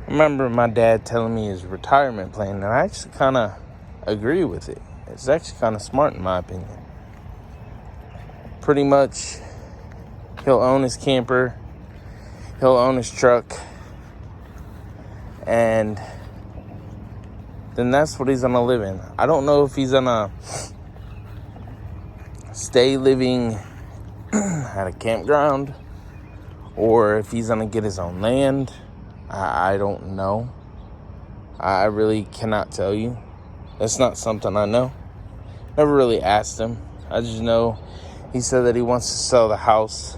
I remember my dad telling me his retirement plan, and I actually kind of agree with it. It's actually kind of smart in my opinion. Pretty much, he'll own his camper, he'll own his truck, and then that's what he's gonna live in. I don't know if he's gonna stay living at a campground or if he's gonna get his own land. I don't know. I really cannot tell you. That's not something I know. Never really asked him. I just know he said that he wants to sell the house,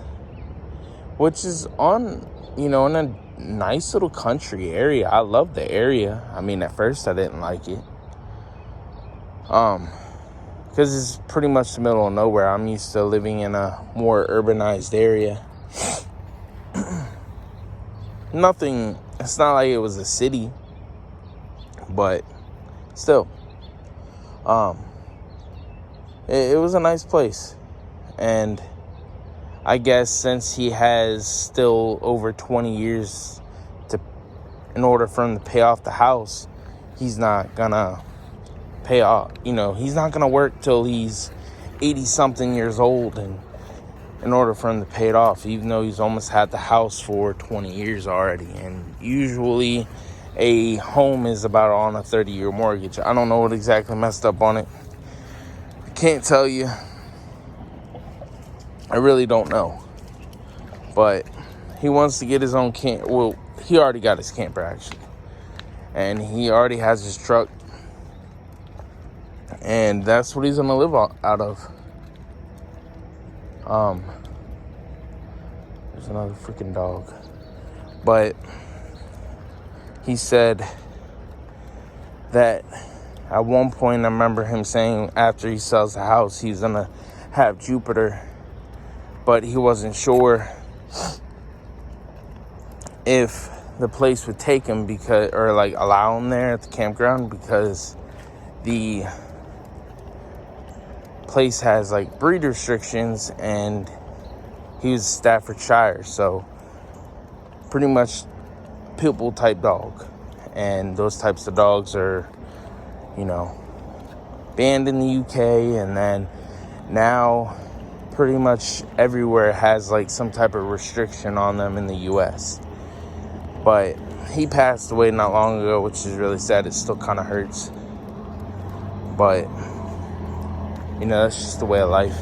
which is on, in a nice little country area. I love the area. I mean, at first I didn't like it. Because it's pretty much the middle of nowhere. I'm used to living in a more urbanized area. Nothing, it's not like it was a city, but still, it was a nice place. And I guess since he has still over 20 years in order for him to pay off the house, he's not gonna pay off, he's not gonna work till he's 80 something years old and in order for him to pay it off, even though he's almost had the house for 20 years already. And usually a home is about on a 30-year mortgage. I don't know what exactly messed up on it. I can't tell you. I really don't know. But he wants to get his own camp. Well, he already got his camper, actually. And he already has his truck. And that's what he's going to live out of. There's another freaking dog. But he said that at one point, I remember him saying after he sells the house, he's going to have Jupiter. But he wasn't sure if the place would take him allow him there at the campground, because the place has breed restrictions, and he was Staffordshire, so pretty much pitbull type dog, and those types of dogs are banned in the UK, and then now pretty much everywhere has some type of restriction on them in the US. But he passed away not long ago, which is really sad. It still kind of hurts, but that's just the way of life.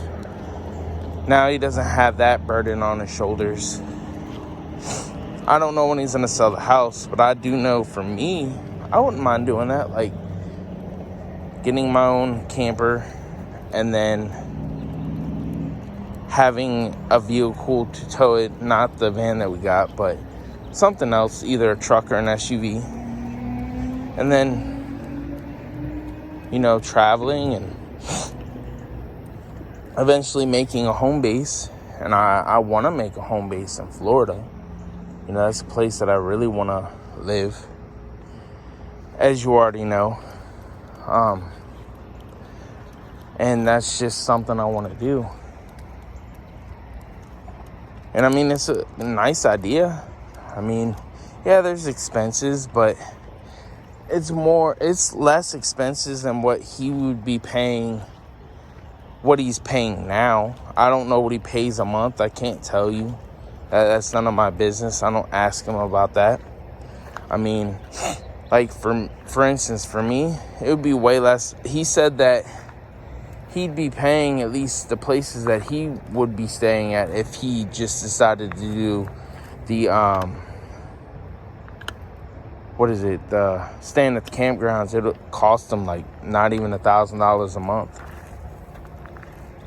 Now he doesn't have that burden on his shoulders. I don't know when he's going to sell the house, but I do know for me, I wouldn't mind doing that. Getting my own camper and then having a vehicle to tow it. Not the van that we got, but something else, either a truck or an SUV. And then, traveling and eventually making a home base. And I want to make a home base in Florida. That's a place that I really want to live, as you already know. And that's just something I want to do. And I mean, it's a nice idea. I mean, yeah, there's expenses, but it's less expenses than what he would be paying, what he's paying now. I don't know what he pays a month. I can't tell you. That's none of my business. I don't ask him about that. I mean, for instance, for me, it would be way less. He said that he'd be paying at least the places that he would be staying at if he just decided to do the, staying at the campgrounds. It would cost him not even $1,000 a month.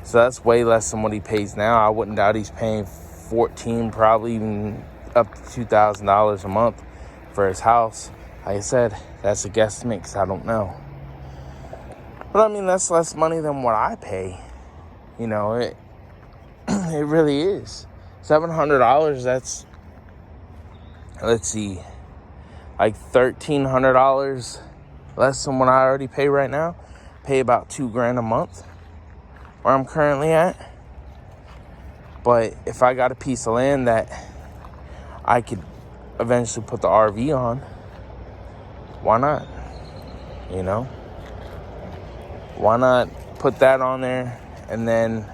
So that's way less than what he pays now. I wouldn't doubt he's paying $1,400, probably even up to $2,000 a month for his house. Like I said, that's a guesstimate because I don't know. But I mean, that's less money than what I pay. It really is. $700, that's, let's see, $1,300 less than what I already pay right now. Pay about $2,000 a month where I'm currently at. But if I got a piece of land that I could eventually put the RV on, why not? You know? Why not put that on there and then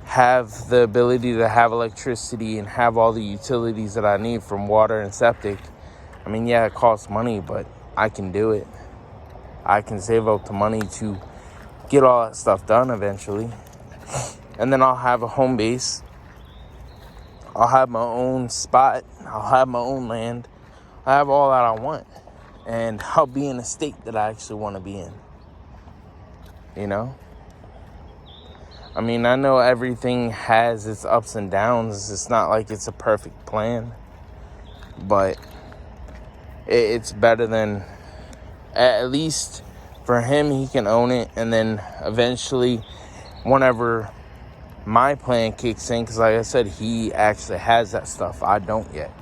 have the ability to have electricity and have all the utilities that I need from water and septic? I mean, yeah, it costs money, but I can do it. I can save up the money to get all that stuff done eventually. And then I'll have a home base. I'll have my own spot. I'll have my own land. I have all that I want. And I'll be in a state that I actually want to be in. You know? I mean, I know everything has its ups and downs. It's not like it's a perfect plan. But it's better than, at least for him, he can own it. And then eventually, whenever my plan kicks in, because like I said, he actually has that stuff. I don't yet.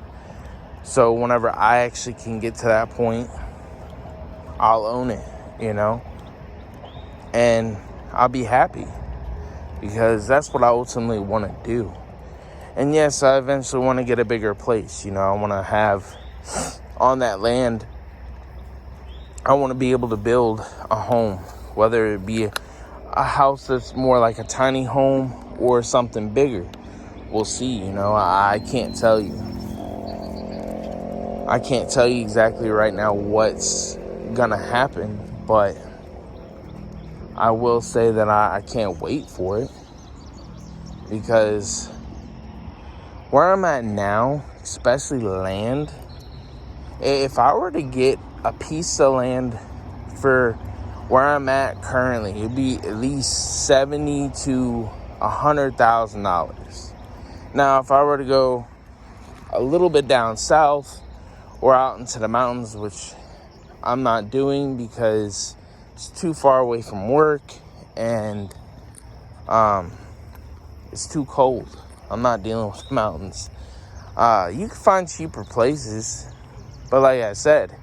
So whenever I actually can get to that point, I'll own it, you know? And I'll be happy. Because that's what I ultimately want to do. And yes, I eventually want to get a bigger place. You know, I want to have on that land, I want to be able to build a home. Whether it be a house that's more like a tiny home or something bigger. We'll see, you know. I can't tell you. I can't tell you exactly right now what's going to happen. But I will say that I can't wait for it, because where I'm at now, especially land, if I were to get a piece of land for where I'm at currently, it'd be at least $70,000 to $100,000. Now, if I were to go a little bit down south or out into the mountains, which I'm not doing because it's too far away from work and it's too cold. I'm not dealing with mountains. You can find cheaper places, but like I said,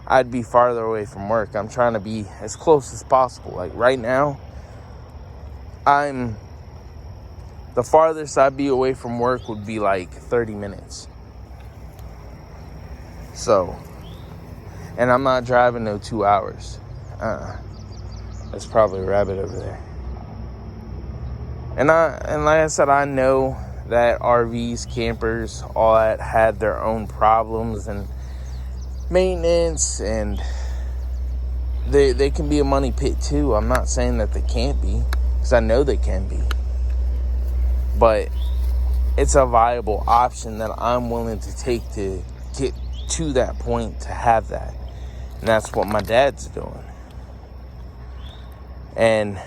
I'd be farther away from work. I'm trying to be as close as possible. Like right now, the farthest I'd be away from work would be like 30 minutes. So, and I'm not driving no 2 hours. That's probably a rabbit over there. And like I said, I know that RVs, campers, all that had their own problems and maintenance, and they can be a money pit too. I'm not saying that they can't be, because I know they can be. But it's a viable option that I'm willing to take to get to that point, to have that. And that's what my dad's doing. And,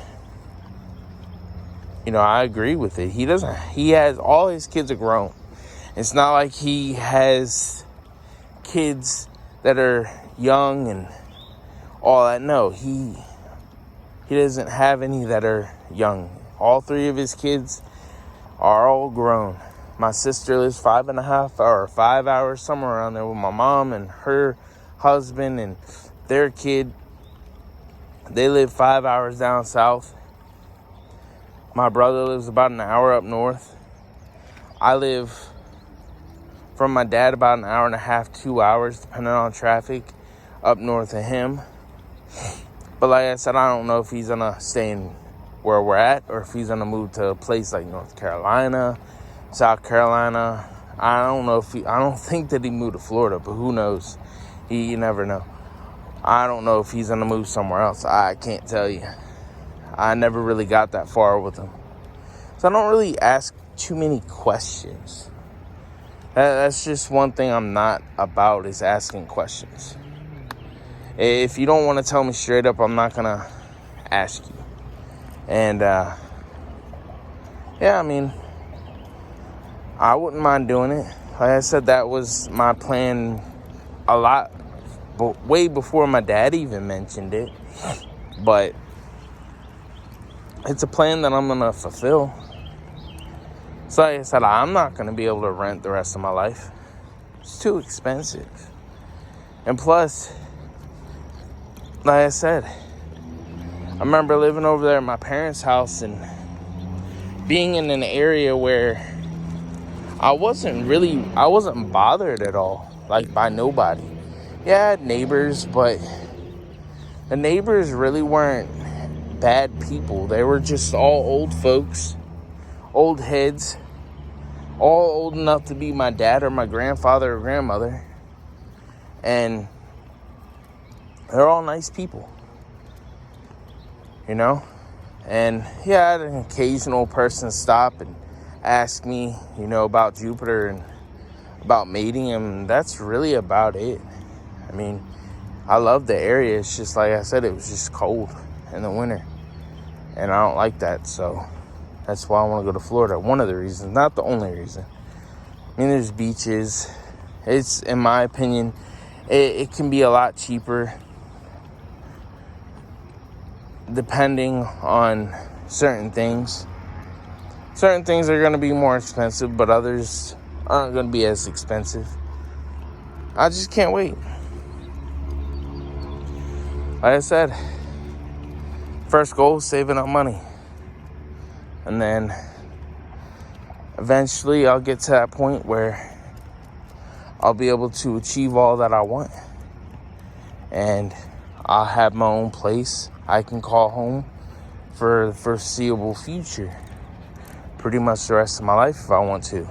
you know, I agree with it. He has, all his kids are grown. It's not like he has kids that are young and all that. No, he doesn't have any that are young. All three of his kids are all grown. My sister lives 5 hours, somewhere around there, with my mom and her husband and their kid. They live 5 hours down south. My brother lives about an hour up north. I live from my dad about an hour and a half, 2 hours, depending on traffic, up north of him. But like I said, I don't know if he's gonna stay in where we're at, or if he's gonna move to a place like North Carolina, South Carolina. I don't think that he moved to Florida, but who knows? You never know. I don't know if he's gonna move somewhere else. I can't tell you. I never really got that far with him. So I don't really ask too many questions. That's just one thing I'm not about, is asking questions. If you don't want to tell me straight up, I'm not gonna ask you. And yeah, I mean, I wouldn't mind doing it. Like I said, that was my plan a lot, but way before my dad even mentioned it. But it's a plan that I'm gonna fulfill. So like I said, I'm not gonna be able to rent the rest of my life. It's too expensive. And plus, like I said, I remember living over there at my parents' house and being in an area where I wasn't bothered at all, like by nobody. Yeah, I had neighbors, but the neighbors really weren't bad people. They were just all old folks, old heads, all old enough to be my dad or my grandfather or grandmother. And they're all nice people, you know? And yeah, I had an occasional person stop and ask me, about Jupiter and about mating, and that's really about it. I mean, I love the area. It's just like I said, it was just cold in the winter, and I don't like that. So that's why I want to go to Florida. One of the reasons, not the only reason. I mean, there's beaches. It's, in my opinion, it can be a lot cheaper depending on certain things. Certain things are going to be more expensive, but others aren't going to be as expensive. I just can't wait. Like I said, first goal is saving up money. And then eventually I'll get to that point where I'll be able to achieve all that I want. And I'll have my own place I can call home for the foreseeable future. Pretty much the rest of my life if I want to.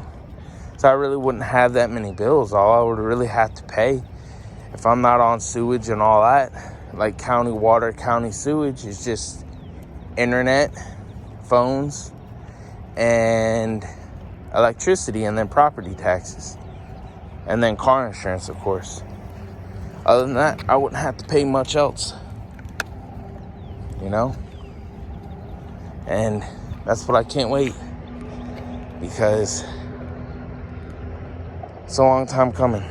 So I really wouldn't have that many bills. All I would really have to pay, if I'm not on sewage and all that, like county water, county sewage, is just internet, phones, and electricity, and then property taxes, and then car insurance, of course. Other than that, I wouldn't have to pay much else, and that's what I can't wait, because it's a long time coming.